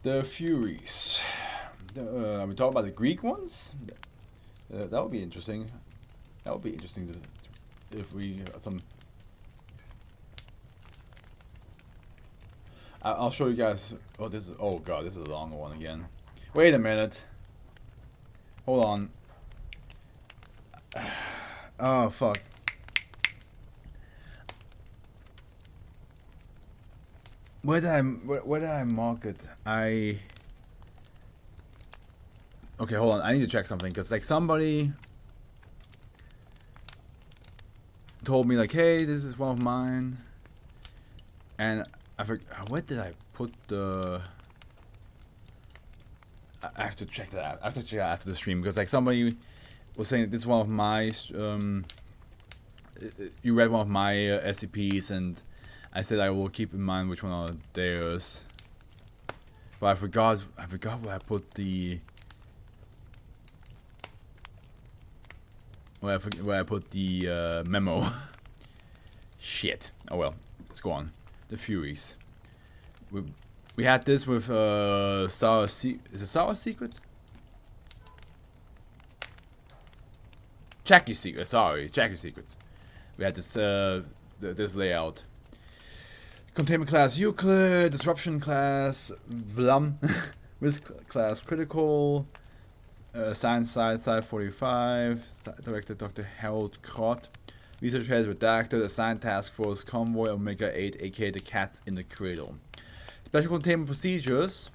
The Furies. We talk about the Greek ones. That would be interesting. That would be interesting if we got some. I'll show you guys. Oh, this is. Oh god, this is a long one again. Wait a minute. Hold on. Oh fuck. Where did I mark it? Okay, hold on. I need to check something because like somebody told me like, hey, this is one of mine, and I forgot. Where did I put the? I have to check that out. I have to check that after the stream because like somebody was saying that this is one of my. You read one of my SCPs and I said I will keep in mind which one are theirs. But I forgot where I put the. Where I put the memo. Shit. Oh well. Let's go on. The Furies. We had this with Sour Secret. Is it Sour Secret? Jackie's Secret. Sorry, Jackie's Secrets. We had this this layout. Containment class Euclid, disruption class Blum, risk class critical, science side 45, director Dr. Harold Krott, research head redacted, assigned task force convoy Omega 8, aka the cat in the cradle. Special containment procedures,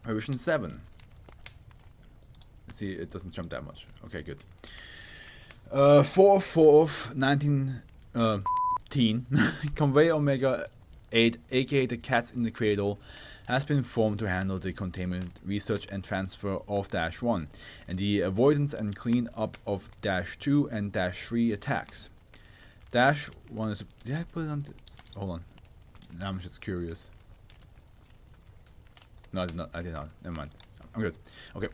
revision 7. Let's see, it doesn't jump that much. Okay, good. 4/4/19 convey Omega 8, aka the cats in the cradle, has been formed to handle the containment, research and transfer of -1 and the avoidance and clean up of -2 and -3 attacks. -1 is. Did I put it on? Hold on. Now I'm just curious. No, I did not. Never mind. I'm good. Okay.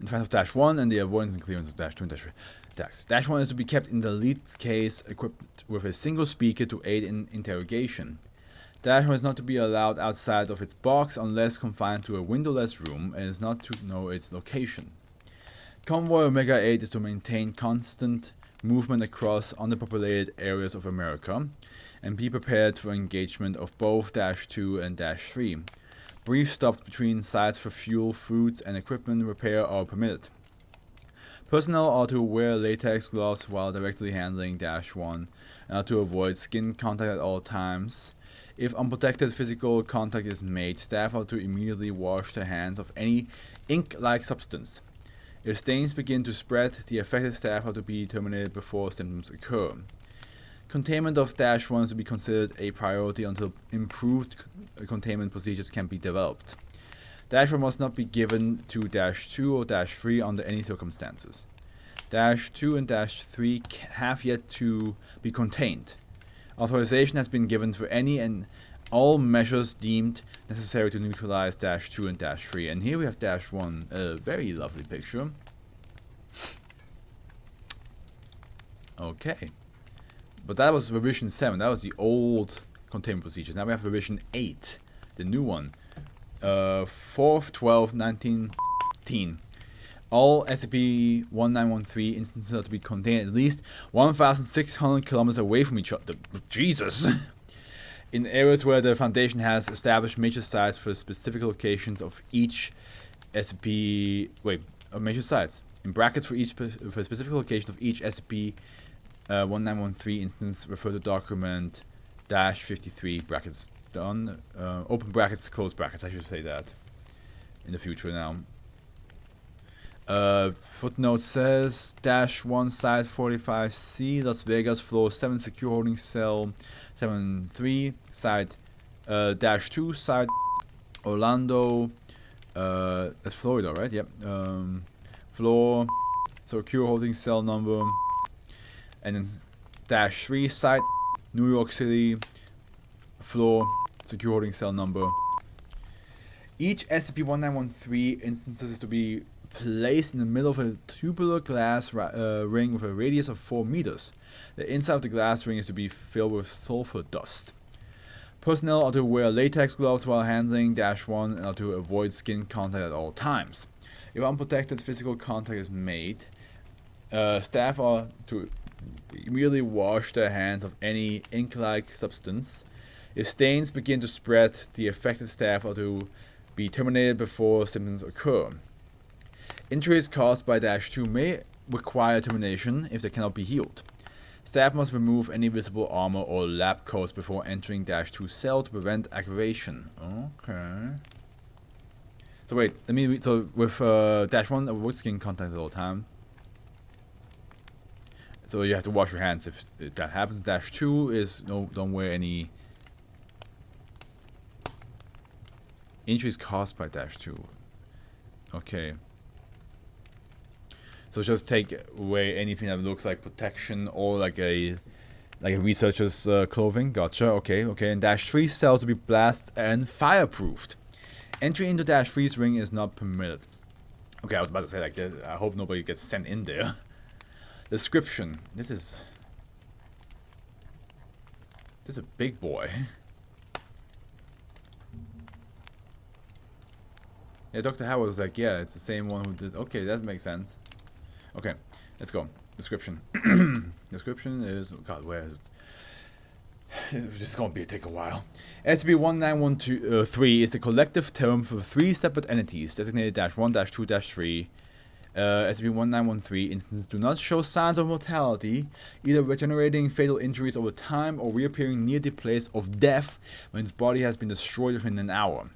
In front of -1 and the avoidance and clearance of -2 and -3 attacks. -1 is to be kept in the lead case equipped with a single speaker to aid in interrogation. -1 is not to be allowed outside of its box unless confined to a windowless room and is not to know its location. Convoy Omega 8 is to maintain constant movement across underpopulated areas of America and be prepared for engagement of both -2 and -3. Brief stops between sites for fuel, foods, and equipment repair are permitted. Personnel are to wear latex gloves while directly handling -1 and are to avoid skin contact at all times. If unprotected physical contact is made, staff are to immediately wash their hands of any ink-like substance. If stains begin to spread, the affected staff are to be terminated before symptoms occur. Containment of -1 is to be considered a priority until improved containment procedures can be developed. -1 must not be given to -2 or -3 under any circumstances. -2 and -3 have yet to be contained. Authorization has been given for any and all measures deemed necessary to neutralize -2 and -3. And here we have -1, a very lovely picture. Okay. But that was revision 7. That was the old containment procedures. Now we have revision 8, the new one. 4/12/19. All SCP-1913 instances are to be contained at least 1,600 kilometers away from each other. Jesus! In areas where the Foundation has established major sites for specific locations of each SCP. Major sites. In brackets for a specific location of each SCP. 1913 instance, refer to document -53 brackets done, open brackets, close brackets. I should say that in the future now. Footnote says -1 site 45C, Las Vegas, floor 7, secure holding cell 73, site -2 site Orlando, that's Florida, right? Yep. Floor secure holding cell number. And then -3 site, New York City, floor, secure holding cell number. Each SCP-1913 instances is to be placed in the middle of a tubular glass ring with a radius of 4 meters. The inside of the glass ring is to be filled with sulfur dust. Personnel are to wear latex gloves while handling -1 and are to avoid skin contact at all times. If unprotected physical contact is made, staff are to immediately wash their hands of any ink-like substance. If stains begin to spread, the affected staff are to be terminated before symptoms occur. Injuries caused by -2 may require termination if they cannot be healed. Staff must remove any visible armor or lab coats before entering -2 cell to prevent aggravation. Okay. So wait, let me read. So with -1, avoid skin contact at all time. So you have to wash your hands if that happens. -2 is don't wear any injuries caused by -2. Okay. So just take away anything that looks like protection or like a researcher's clothing. Gotcha. Okay. Okay. And -3 cells to be blast and fireproofed. Entry into -3's ring is not permitted. Okay, I was about to say like this. I hope nobody gets sent in there. Description. This is a big boy. Yeah, Dr. Howard was like, yeah, it's the same one who did. Okay, that makes sense. Okay, let's go. Description. Description is, oh God, where is it? This is going to take a while. SCP-1913 is the collective term for 3 separate entities, designated -1, -2, -3. SCP-1913 instances do not show signs of mortality, either regenerating fatal injuries over time or reappearing near the place of death when its body has been destroyed within an hour.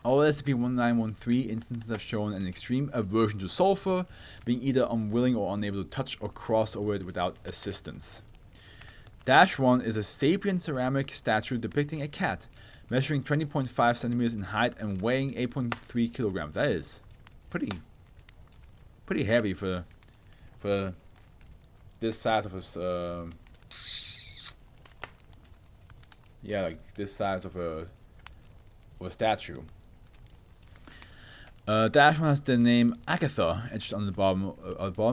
All SCP-1913 instances have shown an extreme aversion to sulfur, being either unwilling or unable to touch or cross over it without assistance. -1 is a sapient ceramic statue depicting a cat, measuring 20.5 centimeters in height and weighing 8.3 kilograms. That is pretty heavy for this size of a yeah, like this size of a statue. -1 has the name Agatha etched on the bottom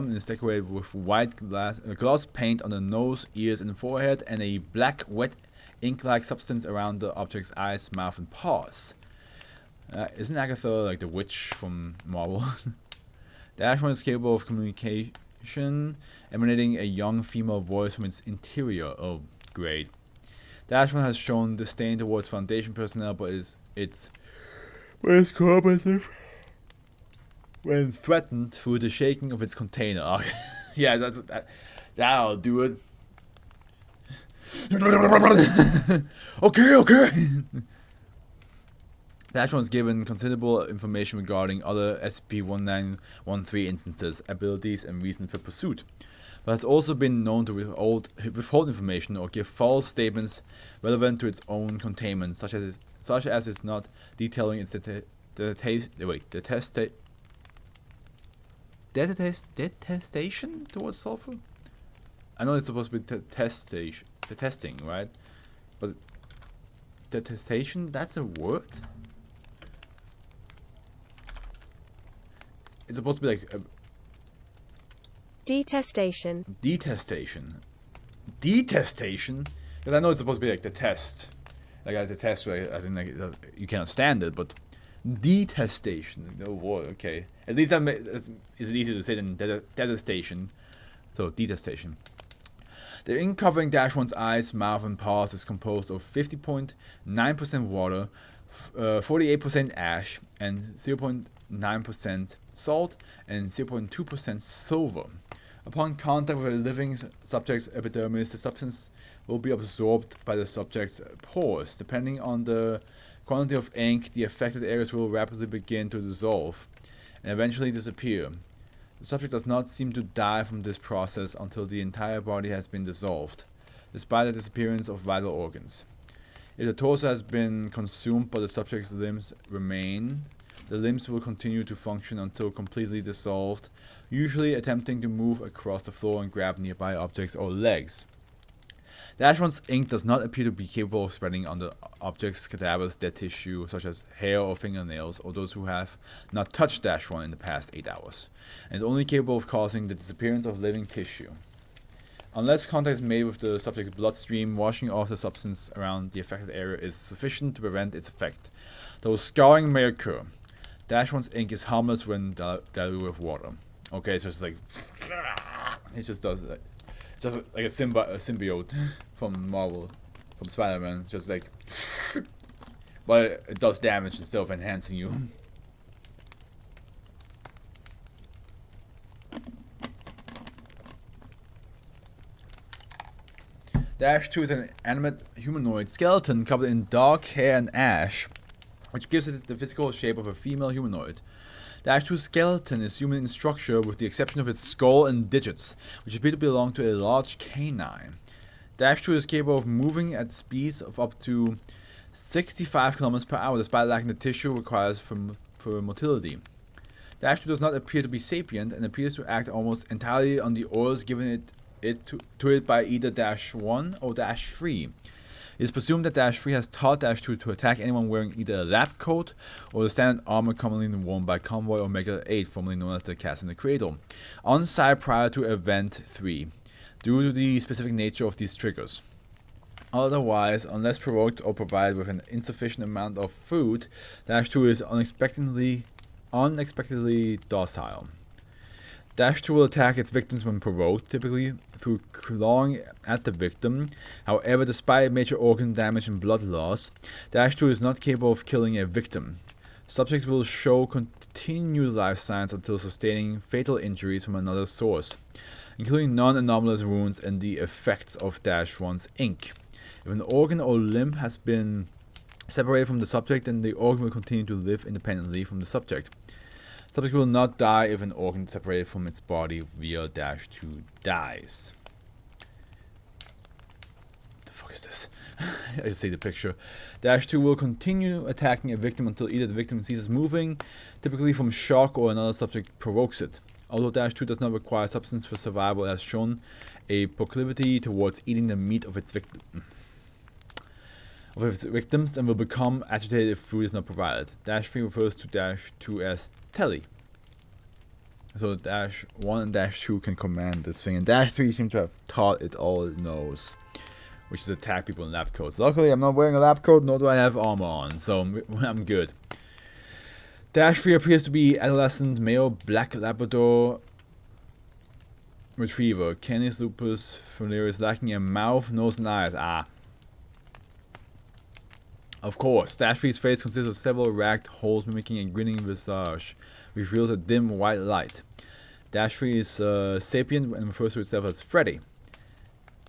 and is decorated with white gloss paint on the nose, ears, and forehead, and a black wet ink-like substance around the object's eyes, mouth, and paws. Isn't Agatha like the witch from Marvel? -1 is capable of communication, emanating a young female voice from its interior. Oh, great. -1 has shown disdain towards Foundation personnel, but it's cooperative when threatened through the shaking of its container. Yeah, that'll do it. Okay. -1 is given considerable information regarding other SCP-1913 instances, abilities, and reason for pursuit, but has also been known to withhold information or give false statements relevant to its own containment, such as it's not detailing its detestation towards sulfur. I know it's supposed to be testing, right? But detestation, that's a word? It's supposed to be like detestation. Detestation. Because I know it's supposed to be like the test. Like I detest, right? As in like you cannot stand it, but detestation. Oh boy, okay. At least that is easier to say than detestation. So detestation. The ink covering -1's eyes, mouth, and paws is composed of 50.9% water, 48% ash, and 0.9% salt, and 0.2% silver. Upon contact with a living subject's epidermis, the substance will be absorbed by the subject's pores. Depending on the quantity of ink, the affected areas will rapidly begin to dissolve and eventually disappear. The subject does not seem to die from this process until the entire body has been dissolved, despite the disappearance of vital organs. If the torso has been consumed but the subject's limbs remain, the limbs will continue to function until completely dissolved, usually attempting to move across the floor and grab nearby objects or legs. -1's ink does not appear to be capable of spreading on the object's cadaver's dead tissue, such as hair or fingernails, or those who have not touched -1 in the past 8 hours, and is only capable of causing the disappearance of living tissue. Unless contact is made with the subject's bloodstream, washing off the substance around the affected area is sufficient to prevent its effect, though scarring may occur. -1's ink is harmless when diluted with water. Okay, so it's like it just does like it's just like a symbiote from Marvel, from Spider-Man, just like, but it does damage instead of enhancing you. -2 is an animate humanoid skeleton covered in dark hair and ash, which gives it the physical shape of a female humanoid. -2's skeleton is human in structure with the exception of its skull and digits, which appear to belong to a large canine. -2 is capable of moving at speeds of up to 65 km per hour despite lacking the tissue required for motility. -2 does not appear to be sapient and appears to act almost entirely on the orders given to it by either -1 or -3. It is presumed that -3 has taught -2 to attack anyone wearing either a lab coat or the standard armor commonly worn by Convoy Omega 8, formerly known as the Cats in the Cradle, on site prior to Event 3, due to the specific nature of these triggers. Otherwise, unless provoked or provided with an insufficient amount of food, -2 is unexpectedly docile. -2 will attack its victims when provoked, typically through clawing at the victim. However, despite major organ damage and blood loss, -2 is not capable of killing a victim. Subjects will show continued life signs until sustaining fatal injuries from another source, including non-anomalous wounds and the effects of -1's ink. If an organ or limb has been separated from the subject, then the organ will continue to live independently from the subject. Subject will not die if an organ separated from its body via -2 dies. What the fuck is this? I just see the picture. -2 will continue attacking a victim until either the victim ceases moving, typically from shock, or another subject provokes it. Although -2 does not require substance for survival, it has shown a proclivity towards eating the meat of its victims and will become agitated if food is not provided. -3 refers to -2 as Telly. So -1 and -2 can command this thing, and -3 seems to have taught it all it knows, which is attack people in lab coats. Luckily, I'm not wearing a lab coat, nor do I have armor on, so I'm good. -3 appears to be adolescent male black Labrador retriever. Canis lupus familiaris, lacking a mouth, nose, and eyes. Of course, -3's face consists of several ragged holes mimicking a grinning visage, which reveals a dim white light. -3 is sapient and refers to itself as Freddy.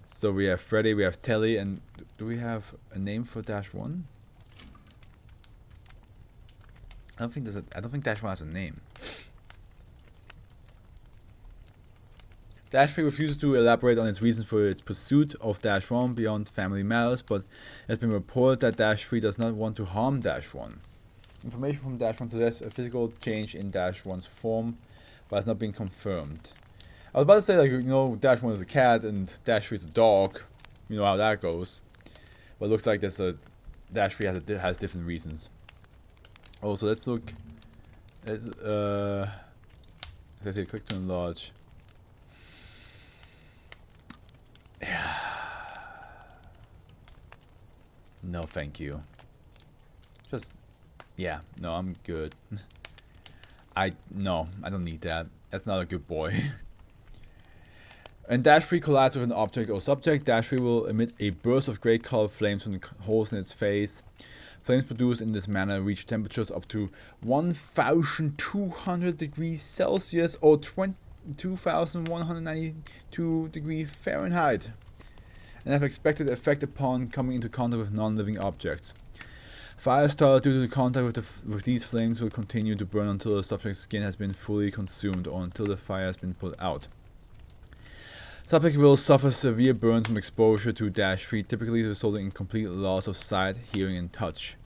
So we have Freddy, we have Telly, and do we have a name for -1? I don't think -1 has a name. -3 refuses to elaborate on its reasons for its pursuit of -1 beyond family matters, but it has been reported that -3 does not want to harm -1. Information from -1 suggests a physical change in -1's form, but has not been confirmed. I was about to say, like, you know, -1 is a cat and -3 is a dog. You know how that goes. But it looks like there's a -3 has different reasons. Also, let's look. Let's say click to enlarge. No, thank you. Yeah, no, I'm good. I don't need that. That's not a good boy. And -3 collides with an object or subject. -3 will emit a burst of gray colored flames from the holes in its face. Flames produced in this manner reach temperatures up to 1,200 degrees Celsius or 2,192 degrees Fahrenheit, and have expected effect upon coming into contact with non-living objects. Fire started due to the contact with these flames will continue to burn until the subject's skin has been fully consumed or until the fire has been put out. Subject will suffer severe burns from exposure to -3, typically resulting in complete loss of sight, hearing, and touch.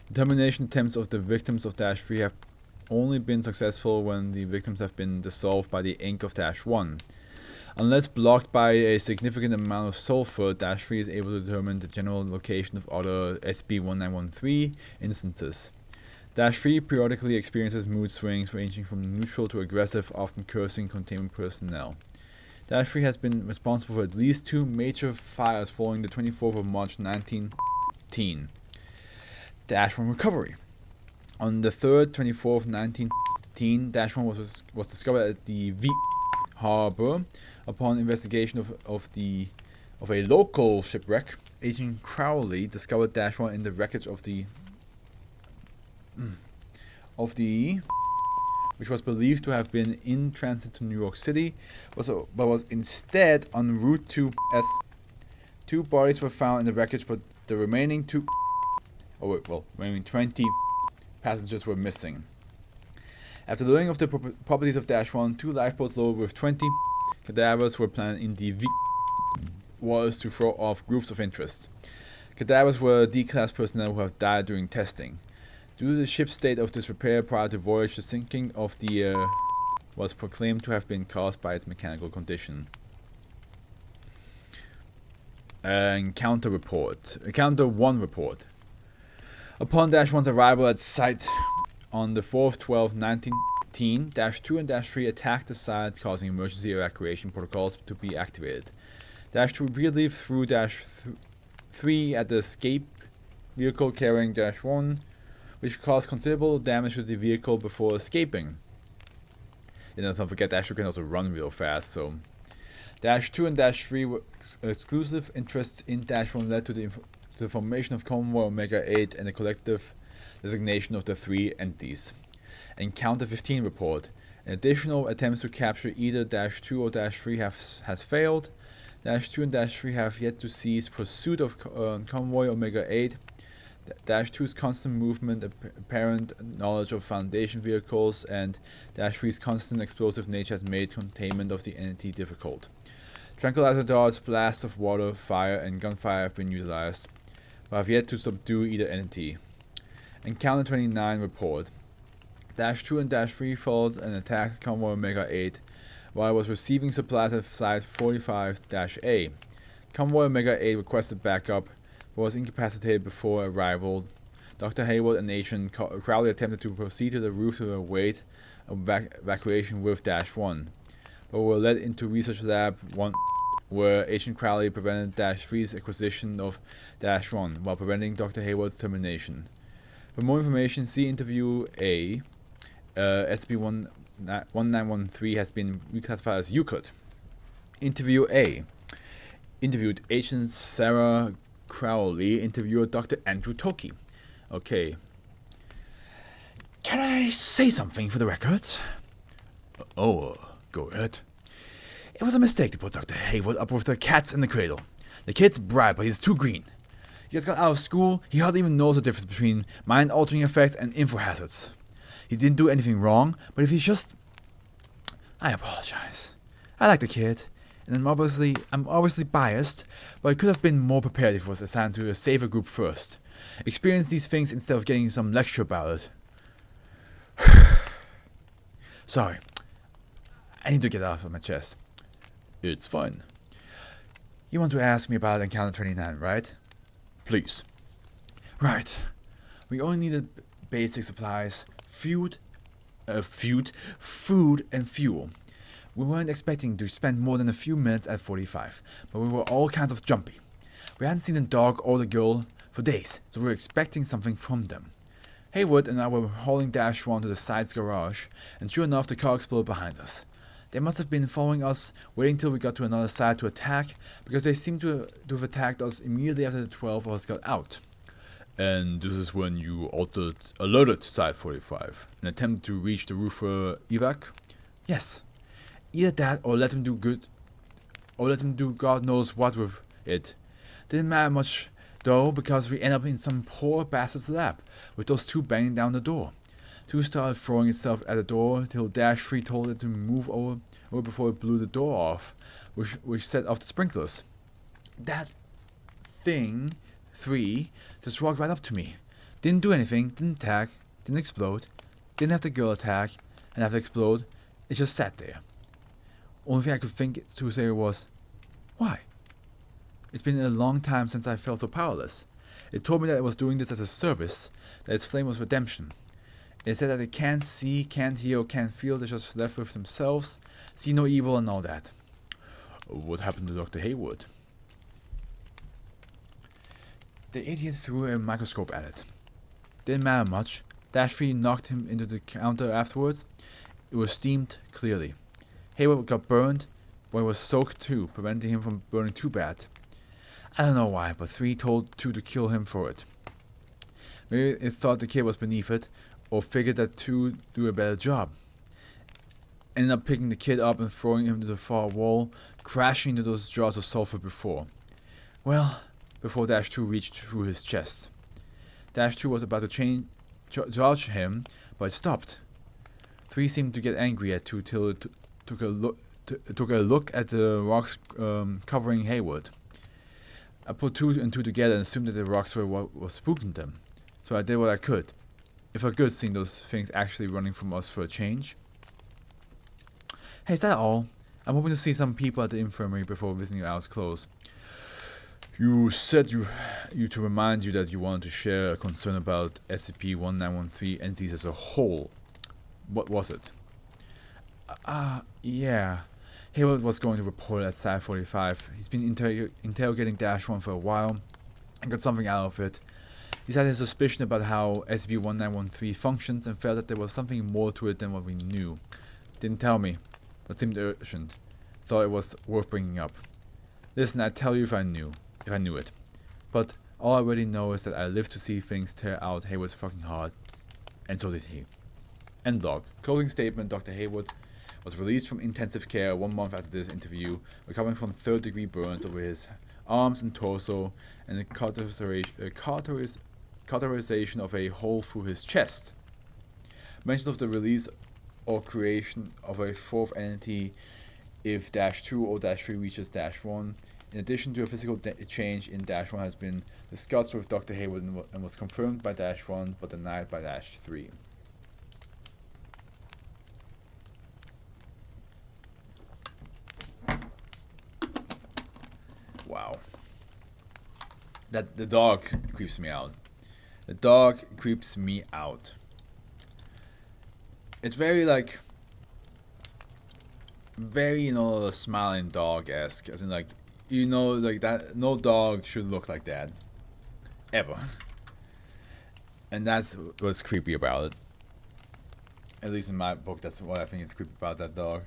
Determination attempts of the victims of -3 have only been successful when the victims have been dissolved by the ink of -1. Unless blocked by a significant amount of sulfur, -3 is able to determine the general location of other SCP-1913 instances. -3 periodically experiences mood swings ranging from neutral to aggressive, often cursing containment personnel. Dash 3 has been responsible for at least 2 major fires following the 24th of March 1910. Dash 1 recovery. On the 3rd, 24th, 1910, Dash 1 was discovered at the V harbor. Upon investigation of a local shipwreck, Agent Crowley discovered Dash 1 in the wreckage of the which was believed to have been in transit to New York City, but was instead en route to S. 2 bodies were found in the wreckage, but the remaining 20 passengers were missing. After learning of the properties of Dash 1, 2 lifeboats loaded with 20 cadavers were planned in the V waters to throw off groups of interest. Cadavers were D-class personnel who have died during testing. Due to the ship's state of disrepair prior to voyage, the sinking of the was proclaimed to have been caused by its mechanical condition. Encounter 1 report. Upon Dash 1's arrival at site on the 4th, 12th, 1910, Dash 2 and Dash 3 attacked the site, causing emergency evacuation protocols to be activated. Dash 2 repeatedly threw Dash 3 at the escape vehicle carrying Dash 1, which caused considerable damage to the vehicle before escaping. And don't forget, Dash 2 can also run real fast, so... Dash 2 and Dash 3 were exclusive interests in Dash 1 led to the formation of Convoy Omega-8 and the collective designation of the 3 entities. Encounter 15 report. Additional attempts to capture either Dash 2 or Dash 3 has failed. Dash 2 and Dash 3 have yet to cease pursuit of Convoy Omega-8. Dash 2's constant movement, apparent knowledge of Foundation vehicles, and Dash 3's constant explosive nature has made containment of the entity difficult. Tranquilizer darts, blasts of water, fire, and gunfire have been utilized, but have yet to subdue either entity. Encounter 29 report. Dash 2 and Dash 3 followed and attacked Convoy Omega-8 while it was receiving supplies at Site 45-A. Convoy Omega-8 requested backup, but was incapacitated before arrival. Dr. Hayward and Agent Crowley attempted to proceed to the roof to await evacuation with Dash 1, but were led into Research Lab 1, where Agent Crowley prevented Dash 3's acquisition of Dash 1, while preventing Dr. Hayward's termination. For more information, see Interview A. SCP-1913 has been reclassified as Euclid. Interview A. Interviewed Agent Sarah Crowley. Interviewer Dr. Andrew Toki. Okay. Can I say something for the record? Go ahead. It was a mistake to put Dr. Hayward up with the cats in the cradle. The kid's bright, but he's too green. He just got out of school, he hardly even knows the difference between mind-altering effects and info hazards. He didn't do anything wrong, but if he's just... I apologize. I like the kid, and I'm obviously biased, but I could have been more prepared if he was assigned to a safer group first. Experience these things instead of getting some lecture about it. Sorry. I need to get out of my chest. It's fine. You want to ask me about Encounter 29, right? Please. Right. We only needed basic supplies, food and fuel. We weren't expecting to spend more than a few minutes at 45, but we were all kinds of jumpy. We hadn't seen the dog or the girl for days, so we were expecting something from them. Hayward and I were hauling Dash 1 to the site's garage, and sure enough the car exploded behind us. They must have been following us, waiting till we got to another site to attack, because they seemed to have attacked us immediately after the 12 of us got out. And this is when you alerted Site 45 and attempted to reach the roof for evac? Yes. Either that or let him do God knows what with it. Didn't matter much though, because we ended up in some poor bastard's lab, with those 2 banging down the door. 2 started throwing itself at the door till Dash 3 told it to move over before it blew the door off, which set off the sprinklers. That thing, 3, just walked right up to me. Didn't do anything, didn't attack, didn't explode, didn't have the girl attack and have to explode. It just sat there. Only thing I could think to say was, why? It's been a long time since I felt so powerless. It told me that it was doing this as a service, that its flame was redemption. It said that they can't see, can't hear, or can't feel, they're just left with themselves, see no evil and all that. what happened to Dr. Haywood? The idiot threw a microscope at it. Didn't matter much. -3 knocked him into the counter afterwards. It was steamed clearly. Haywood got burned, but it was soaked too, preventing him from burning too bad. I don't know why, but 3 told 2 to kill him for it. Maybe it thought the kid was beneath it, or figured that 2 do a better job. Ended up picking the kid up and throwing him to the far wall, crashing into those jars of sulfur before. Well, before -2 reached through his chest. -2 was about to charge him, but it stopped. 3 seemed to get angry at 2 till it took a look at the rocks covering Haywood. I put 2 and 2 together and assumed that the rocks were what was spooking them. So I did what I could. It felt good seeing those things actually running from us for a change. Hey, is that all? I'm hoping to see some people at the infirmary before visiting your house close. You said you to remind you that you wanted to share a concern about SCP-1913 entities as a whole. What was it? Yeah. Haywood was going to report at Site 45. He's been interrogating -1 for a while and got something out of it. He's had his suspicion about how SCP-1913 functions and felt that there was something more to it than what we knew. Didn't tell me, but seemed urgent. Thought it was worth bringing up. Listen, I'd tell you if I knew it. But all I really know is that I lived to see things tear out Haywood's fucking heart, and so did he. End log. Closing statement, Dr. Haywood was released from intensive care 1 month after this interview, recovering from 3rd-degree burns over his arms and torso, and a cauterization of a hole through his chest. Mentions of the release or creation of a 4th entity if -2 or -3 reaches -1. In addition to a physical change in -1 has been discussed with Dr. Haywood and was confirmed by -1 but denied by -3. Wow. The dog creeps me out. The dog creeps me out. It's very smiling dog-esque, as in like that. No dog should look like that, ever. And that's what's creepy about it. At least in my book, that's what I think is creepy about that dog.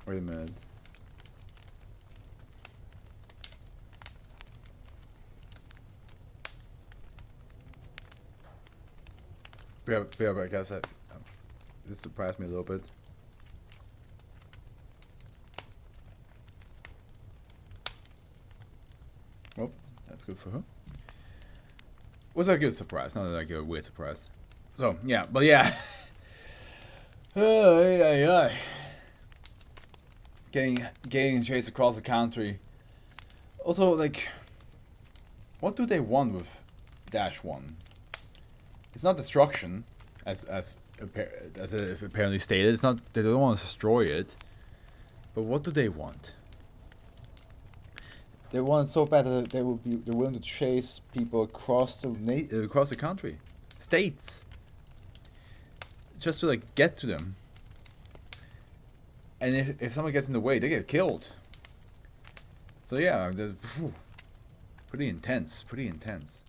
Wait a minute. I guess this surprised me a little bit. Well, that's good for her. Was a good surprise, not like a weird surprise. So yeah, but yeah. Getting chased across the country. Also, like, what do they want with -1? It's not destruction, as apparently stated. It's not. They don't want to destroy it. But what do they want? They want it so bad that they're willing to chase people across the country, states, just to like get to them. And if someone gets in the way, they get killed. So yeah, pretty intense. Pretty intense.